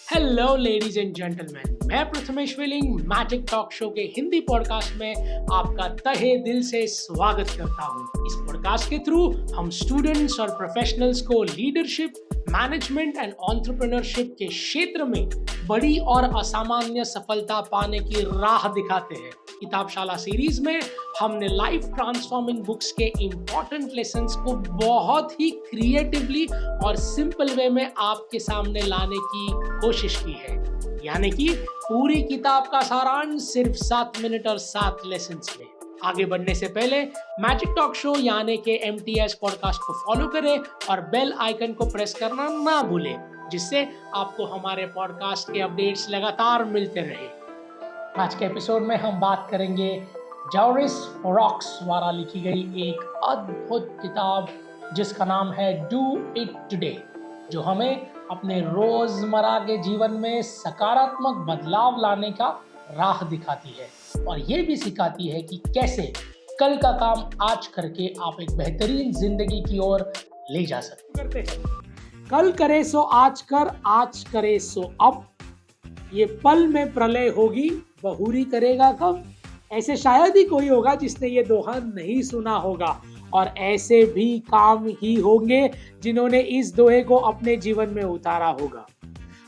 Hello ladies and gentleman, मैं Prathamesh willing magic talk show के Hindi podcast में आपका तहे दिल से स्वागत करता हूं। इस पॉडकास्ट के थ्रू हम स्टूडेंट्स और प्रोफेशनल्स को लीडरशिप, मैनेजमेंट एंड एंटरप्रेन्योरशिप के क्षेत्र में बड़ी और असामान्य सफलता पाने की राह दिखाते हैं। किताबशाला सीरीज में हमने लाइफ ट्रांसफॉर्मिंग बुक्स के इम्पोर्टेंट लेसन्स को बहुत ही क्रिएटिवली और सिंपल वे में आपके सामने लाने की कोशिश की है। यानी कि पूरी किताब का सारांश सिर्फ 7 मिनट और 7 लेसन्स में। आगे बढ़ने से पहले मैजिक टॉक शो यानी के MTS पॉडकास्ट को फॉलो करें और बेल आइकन को प्रेस करना ना भूलें, जिससे आपको हमारे पॉडकास्ट के अपडेट्स लगातार मिलते रहे। आज के एपिसोड में हम बात करेंगे जॉरिस फोरॉक्स द्वारा लिखी गई एक अद्भुत किताब जिसका नाम है डू इट टुडे, जो हमें अपने रोजमर्रा के जीवन में सकारात्मक बदलाव लाने का राह दिखाती है और ये भी सिखाती है कि कैसे कल का काम आज करके आप एक बेहतरीन जिंदगी की ओर ले जा सकते हैं। कल करे सो आज कर, आज करे सो अब, ये पल में प्रलय होगी, बहुरी करेगा कब। ऐसे शायद ही कोई होगा जिसने ये दोहा नहीं सुना होगा, और ऐसे भी काम ही होंगे जिन्होंने इस दोहे को अपने जीवन में उतारा होगा।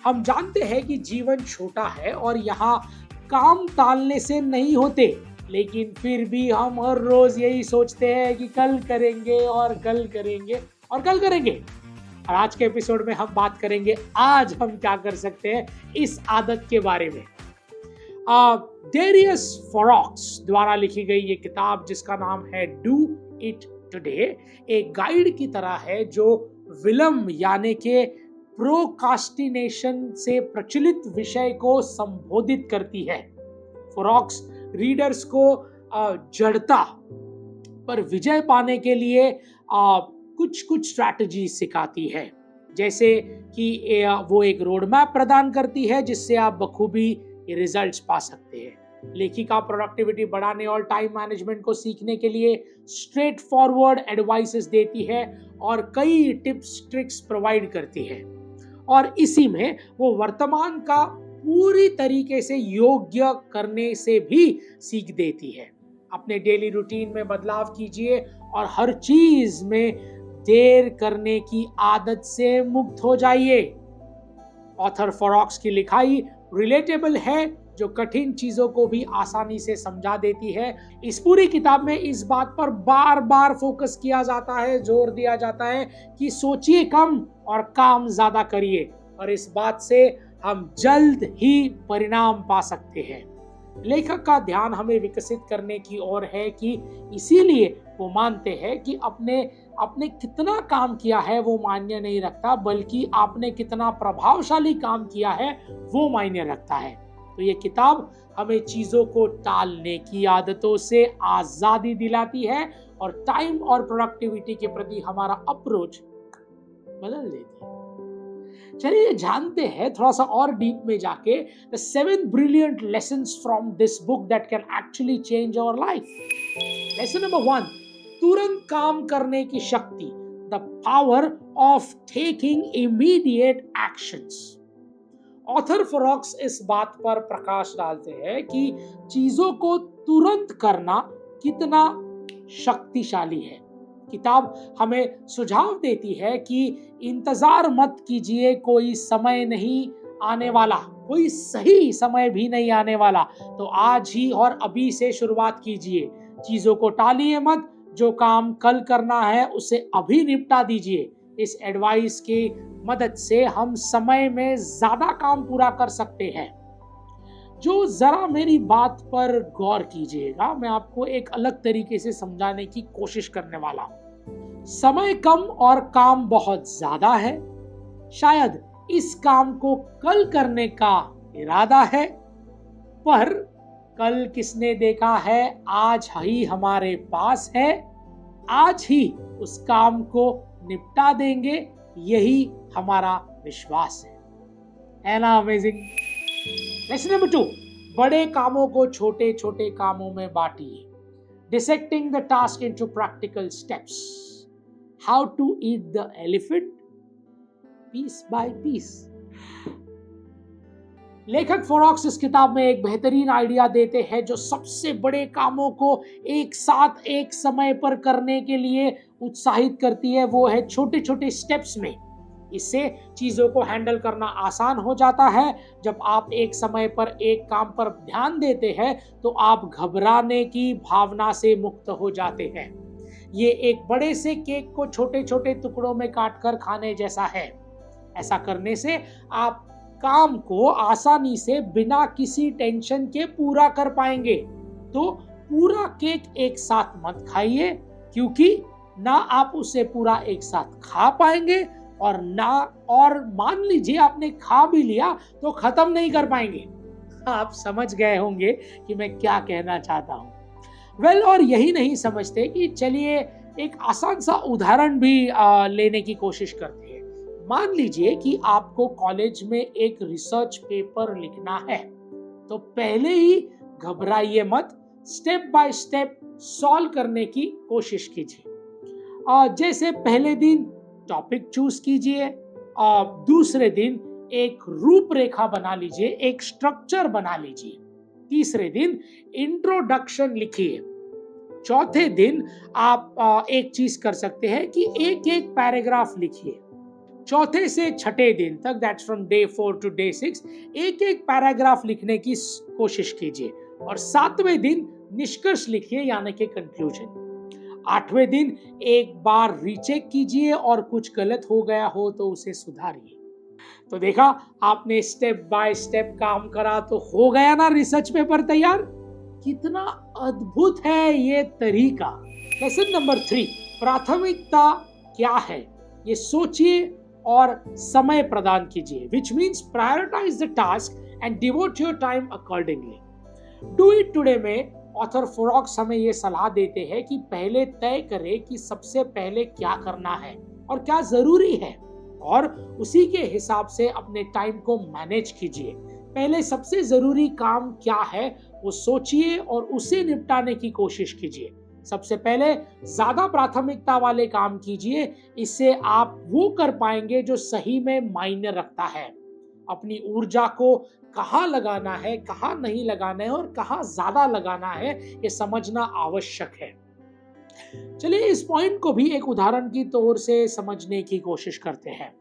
हम जानते हैं कि जीवन छोटा है और यहाँ काम टालने से नहीं होते, लेकिन फिर भी हम हर रोज यही सोचते हैं कि कल करेंगे और कल करेंगे और कल करेंगे। और आज के एपिसोड में हम बात करेंगे आज हम क्या कर सकते हैं इस आदत के बारे में। डेरियस फोरॉक्स द्वारा लिखी गई ये किताब जिसका नाम है डू इट टुडे एक गाइड की तरह है जो विलंब यानी के प्रोकास्टिनेशन से प्रचलित विषय को संबोधित करती है। फोरॉक्स रीडर्स को जड़ता पर विजय पाने के लिए कुछ स्ट्रैटेजी सिखाती है, जैसे कि वो एक रोड मैप प्रदान करती है जिससे आप बखूबी रिजल्ट्स पा सकते हैं। लेखिका प्रोडक्टिविटी बढ़ाने और टाइम मैनेजमेंट को सीखने के लिए स्ट्रेट फॉरवर्ड एडवाइसेस देती है और कई टिप्स ट्रिक्स प्रोवाइड करती है, और इसी में वो वर्तमान का पूरी तरीके से योग्य करने से भी सीख देती है। अपने डेली रूटीन में बदलाव कीजिए और हर चीज में देर करने की आदत से मुक्त हो जाइए। ऑथर फोरॉक्स की लिखाई रिलेटेबल है, जो कठिन चीजों को भी आसानी से समझा देती है। इस पूरी किताब में इस बात पर बार बार फोकस किया जाता है, जोर दिया जाता है कि सोचिए कम और काम ज्यादा करिए, और इस बात से हम जल्द ही परिणाम पा सकते हैं। लेखक का ध्यान हमें विकसित करने की ओर है कि इसीलिए वो मानते हैं कि आपने कितना काम किया है वो मायने नहीं रखता, बल्कि आपने कितना प्रभावशाली काम किया है वो मायने रखता है। तो ये किताब हमें चीजों को टालने की आदतों से आजादी दिलाती है और टाइम और प्रोडक्टिविटी के प्रति हमारा अप्रोच बदल देती है। चलिए जानते हैं थोड़ा सा और डीप में जाके the 7 brilliant lessons from this book that can actually change our life. Lesson number 1, तुरंत काम करने की शक्ति, the power of taking immediate actions. Author फोरॉक्स इस बात पर प्रकाश डालते हैं कि चीजों को तुरंत करना कितना शक्तिशाली है। किताब हमें सुझाव देती है कि इंतजार मत कीजिए, कोई समय नहीं आने वाला, कोई सही समय भी नहीं आने वाला, तो आज ही और अभी से शुरुआत कीजिए। चीजों को टालिए मत, जो काम कल करना है उसे अभी निपटा दीजिए। इस एडवाइस की मदद से हम समय में ज्यादा काम पूरा कर सकते हैं। जो जरा मेरी बात पर गौर कीजिएगा, मैं आपको एक अलग तरीके से समझाने की कोशिश करने वाला हूं। समय कम और काम बहुत ज्यादा है। शायद इस काम को कल करने का इरादा है, पर कल किसने देखा है आज ही हमारे पास है। आज ही उस काम को निपटा देंगे, यही हमारा विश्वास है ना। अमेजिंग। लेसन नंबर 2, बड़े कामों को छोटे छोटे कामों में बांटिए। Dissecting the task into practical steps. How to eat the elephant piece by piece. लेखक फोरॉक्स इस किताब में एक बेहतरीन आइडिया देते हैं जो सबसे बड़े कामों को एक साथ एक समय पर करने के लिए उत्साहित करती है। वो है छोटे छोटे स्टेप्स में। इससे चीजों को हैंडल करना आसान हो जाता है। जब आप एक समय पर एक काम पर ध्यान देते हैं तो आप घबराने की भावना से मुक्त हो जाते हैं। ये एक बड़े से केक को छोटे छोटे टुकड़ों में काटकर खाने जैसा है। ऐसा करने से आप काम को आसानी से बिना किसी टेंशन के पूरा कर पाएंगे। तो पूरा केक एक साथ मत खाइए, क्योंकि ना आप उसे पूरा एक साथ खा पाएंगे और मान लीजिए आपने खा भी लिया तो खत्म नहीं कर पाएंगे। आप समझ गए होंगे कि मैं क्या कहना चाहता हूं। और यही नहीं समझते कि चलिए एक आसान सा उदाहरण भी लेने की कोशिश करते हैं। मान लीजिए कि आपको कॉलेज में एक रिसर्च पेपर लिखना है, तो पहले ही घबराइए मत, स्टेप बाय स्टेप सॉल्व करने की कोशिश कीजिए। जैसे पहले दिन टॉपिक चूज कीजिए, दूसरे दिन एक रूपरेखा बना लीजिए, एक स्ट्रक्चर बना लीजिए, तीसरे दिन इंट्रोडक्शन लिखिए, चौथे दिन आप एक चीज कर सकते हैं कि एक एक पैराग्राफ लिखिए। चौथे से छठे दिन तक, that's from day 4 to day 6, एक एक पैराग्राफ लिखने की कोशिश कीजिए। और 7वें दिन निष्कर्ष लिखिए, यानी कि कंक्लूजन। 8वें दिन एक बार रीचेक कीजिए और कुछ गलत हो गया हो तो उसे सुधारिए। तो देखा आपने, स्टेप बाय स्टेप काम करा तो हो गया ना रिसर्च पेपर तैयार। कितना अद्भुत है ये तरीका। लेसन नंबर 3, प्राथमिकता क्या है ये सोचिए और समय प्रदान कीजिए, which means prioritize the task and devote your time accordingly. Do it today में ऑथर फोरॉक्स हमें ये सलाह देते हैं कि पहले तय करें कि सबसे पहले क्या करना है और क्या जरूरी है, और उसी के हिसाब से अपने टाइम को मैनेज कीजिए। पहले सबसे जरूरी काम क्या है वो सोचिए और उसे निपटाने की कोशिश कीजिए। सबसे पहले ज्यादा प्राथमिकता वाले काम कीजिए, इससे आप वो कर पाएंगे जो सही में मायने रखता है। अपनी ऊर्जा को कहाँ लगाना है, कहाँ नहीं लगाना है और कहाँ ज्यादा लगाना है, ये समझना आवश्यक है। चलिए इस पॉइंट को भी एक उदाहरण की तौर से समझने की कोशिश करते हैं।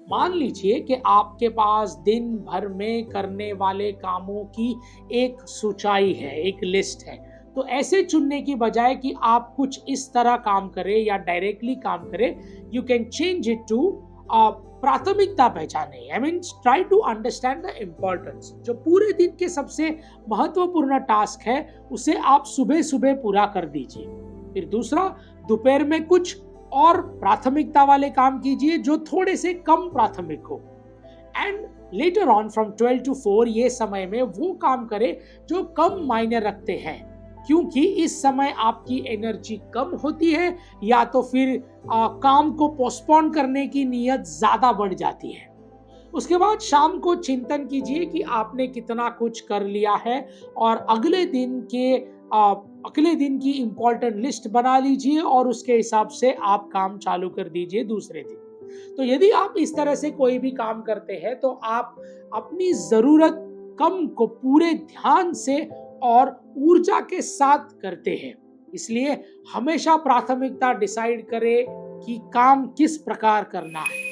मान लीजिए कि आपके पास दिन भर में करने वाले कामों की एक सूची है, एक लिस्ट है। तो ऐसे चुनने की बजाय कि आप कुछ इस तरह काम करें या डायरेक्टली काम करें, you can change it to प्राथमिकता पहचाने। I mean try to understand the importance. जो पूरे दिन के सबसे महत्वपूर्ण टास्क है उसे आप सुबह सुबह पूरा कर दीजिए। फिर दूसरा, दोपहर में कुछ और प्राथमिकता वाले काम कीजिए जो थोड़े से कम प्राथमिक हो। And later on from 12 to 4 ये समय में वो काम करें जो कम मायने रखते हैं, क्योंकि इस समय आपकी एनर्जी कम होती है या तो फिर काम को पोस्टपोन करने की नीयत ज्यादा बढ़ जाती है। उसके बाद शाम को चिंतन कीजिए कि आपने कितना कुछ कर लिया है और अगले दिन की इंपॉर्टेंट लिस्ट बना लीजिए और उसके हिसाब से आप काम चालू कर दीजिए दूसरे दिन। तो यदि आप इस तरह से कोई भी काम करते हैं तो आप अपनी जरूरत कम को पूरे ध्यान से और ऊर्जा के साथ करते हैं। इसलिए हमेशा प्राथमिकता डिसाइड करें कि काम किस प्रकार करना है।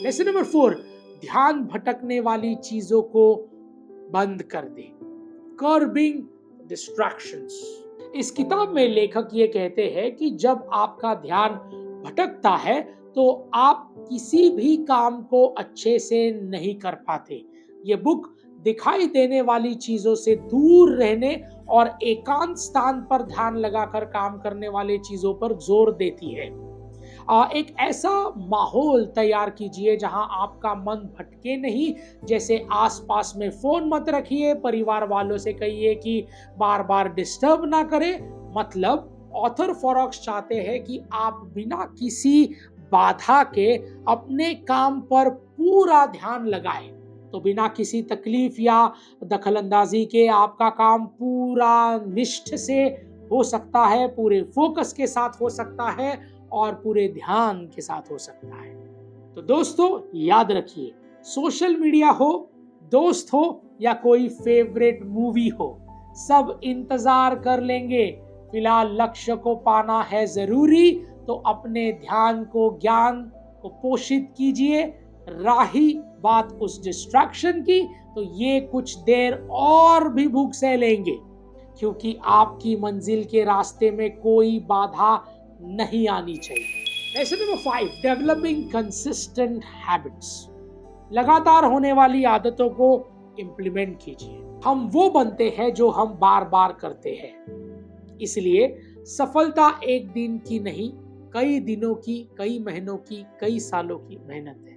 लेसन नंबर 4, ध्यान भटकने वाली चीजों को बंद कर दें। Curbing distractions. इस किताब में लेखक ये कहते हैं कि जब आपका ध्यान भटकता है तो आप किसी भी काम को अच्छे से नहीं कर पाते। ये बुक दिखाई देने वाली चीजों से दूर रहने और एकांत स्थान पर ध्यान लगाकर काम करने वाले चीजों पर जोर देती है। एक ऐसा माहौल तैयार कीजिए जहां आपका मन भटके नहीं। जैसे आसपास में फोन मत रखिए, परिवार वालों से कहिए कि बार बार डिस्टर्ब ना करें। मतलब ऑथर फोरॉक्स चाहते हैं कि आप बिना किसी बाधा के अपने काम पर पूरा ध्यान लगाएं। तो बिना किसी तकलीफ या दखलंदाजी के आपका काम पूरा निष्ठ से हो सकता है, पूरे फोकस के साथ हो सकता है और पूरे ध्यान के साथ हो सकता है। तो दोस्तों याद रखिए, सोशल मीडिया हो, दोस्त हो या कोई फेवरेट मूवी हो, सब इंतजार कर लेंगे। फिलहाल लक्ष्य को पाना है जरूरी, तो अपने ध्यान को, ज्ञान को पोषित कीजिए। राही बात उस डिस्ट्रैक्शन की, तो ये कुछ देर और भी भूख सह लेंगे, क्योंकि आपकी मंजिल के रास्ते में कोई बाधा नहीं आनी चाहिए। Lesson number 5, developing consistent habits. लगातार होने वाली आदतों को इंप्लीमेंट कीजिए। हम वो बनते हैं जो हम बार बार करते हैं, इसलिए सफलता एक दिन की नहीं, कई दिनों की, कई महीनों की, कई सालों की मेहनत है।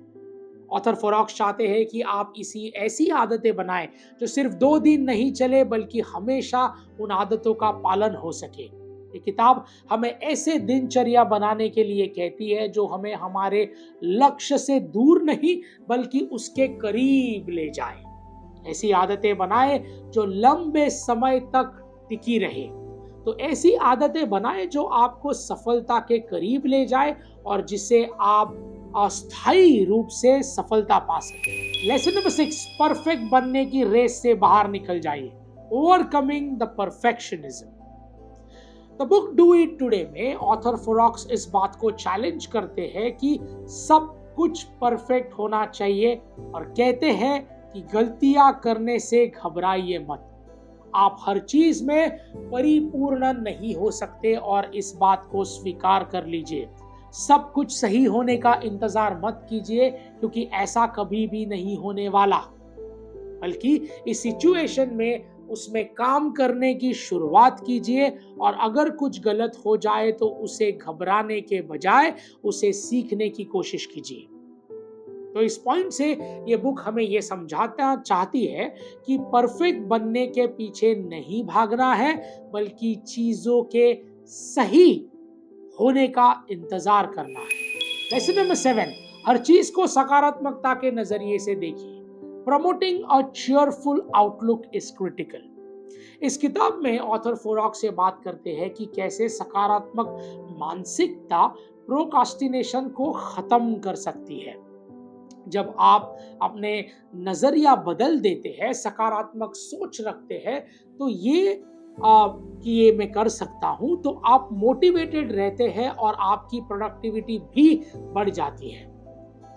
ऑथर फोरॉक्स चाहते हैं कि आप ऐसी आदतें बनाएं जो सिर्फ 2 दिन नहीं चले, बल्कि हमेशा उन आदतों का पालन हो सके। ये किताब हमें ऐसे दिनचर्या बनाने के लिए कहती है जो हमें हमारे लक्ष्य से दूर नहीं, बल्कि उसके करीब ले जाए। ऐसी आदतें बनाएं जो लंबे समय तक टिकी रहे। तो ऐसी आदतें बनाएं जो आपको सफलता के करीब ले जाए और जिससे आप अस्थायी रूप से सफलता पा सके। लेसन नंबर 6, परफेक्ट बनने की रेस से बाहर निकल जाइए। Overcoming the perfectionism. The book do it today में ऑथर फोरॉक्स इस बात को चैलेंज करते हैं कि सब कुछ परफेक्ट होना चाहिए और कहते हैं कि गलतियां करने से घबराइए मत। आप हर चीज में परिपूर्ण नहीं हो सकते और इस बात को स्वीकार कर लीजिए। सब कुछ सही होने का इंतजार मत कीजिए, क्योंकि ऐसा कभी भी नहीं होने वाला, बल्कि इस सिचुएशन में उसमें काम करने की शुरुआत कीजिए और अगर कुछ गलत हो जाए तो उसे घबराने के बजाय उसे सीखने की कोशिश कीजिए। तो इस पॉइंट से ये बुक हमें ये समझाना चाहती है कि परफेक्ट बनने के पीछे नहीं भागना है, बल्कि चीजों के सही होने का इंतजार करना है। लेसन नंबर 7, हर चीज को सकारात्मकता के नजरिए से देखिए। Promoting a cheerful outlook is critical. इस किताब में ऑथर फोरॉक्स से बात करते हैं कि कैसे सकारात्मक मानसिकता प्रोक्रास्टिनेशन को खत्म कर सकती है। जब आप अपने नजरिया बदल देते हैं, सकारात्मक सोच रखते हैं, तो कि ये मैं कर सकता हूं, तो आप मोटिवेटेड रहते हैं और आपकी प्रोडक्टिविटी भी बढ़ जाती है।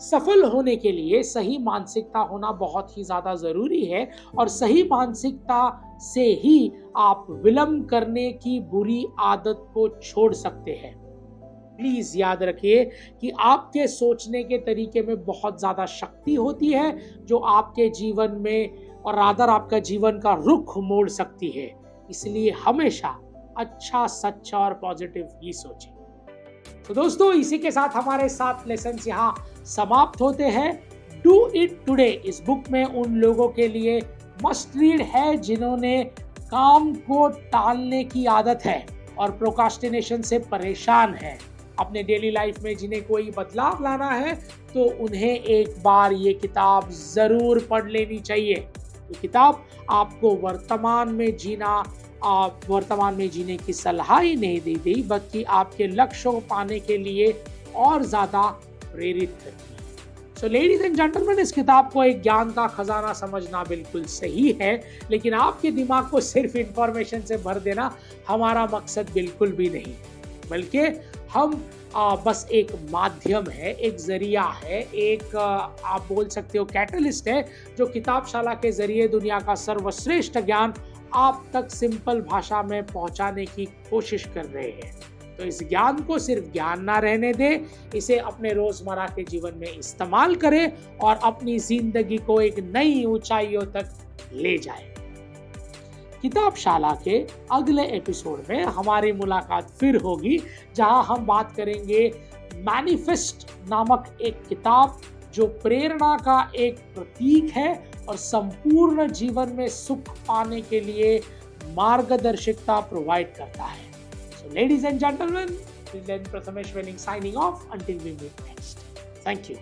सफल होने के लिए सही मानसिकता होना बहुत ही ज्यादा जरूरी है और सही मानसिकता से ही आप विलंब करने की बुरी आदत को छोड़ सकते हैं। प्लीज याद रखिए कि आपके सोचने के तरीके में बहुत ज्यादा शक्ति होती है जो आपके जीवन में और रादर आपका जीवन का रुख मोड़ सकती है। इसलिए हमेशा अच्छा, सच्चा और पॉजिटिव ही सोचें। तो दोस्तों, इसी के साथ हमारे 7 लेसन्स यहाँ समाप्त होते हैं। डू इट टुडे इस बुक में उन लोगों के लिए मस्ट रीड है जिन्होंने काम को टालने की आदत है और प्रोक्रास्टिनेशन से परेशान है। अपने डेली लाइफ में जिन्हें कोई बदलाव लाना है, तो उन्हें एक बार ये किताब जरूर पढ़ लेनी चाहिए। ये किताब आपको वर्तमान में जीने की सलाह ही नहीं देती, बल्कि आपके लक्ष्यों को पाने के लिए और ज्यादा प्रेरित करती है। सो लेडीज एंड जेंटलमैन, इस किताब को एक ज्ञान का खजाना समझना बिल्कुल सही है, लेकिन आपके दिमाग को सिर्फ इंफॉर्मेशन से भर देना हमारा मकसद बिल्कुल भी नहीं, बल्कि हम बस एक माध्यम है, एक जरिया है, एक आप बोल सकते हो कैटलिस्ट है, जो किताबशाला के जरिए दुनिया का सर्वश्रेष्ठ ज्ञान आप तक सिंपल भाषा में पहुंचाने की कोशिश कर रहे हैं। तो इस ज्ञान को सिर्फ ज्ञान ना रहने दें, इसे अपने रोजमर्रा के जीवन में इस्तेमाल करें और अपनी जिंदगी को एक नई ऊंचाइयों तक ले जाएं। किताबशाला के अगले एपिसोड में हमारी मुलाकात फिर होगी, जहां हम बात करेंगे मैनिफेस्ट नामक एक किताब जो प्रेरणा का एक प्रतीक है और संपूर्ण जीवन में सुख पाने के लिए मार्गदर्शिता प्रोवाइड करता है। So ladies and gentlemen, this is Len Prathamesh signing off until we meet next. Thank you.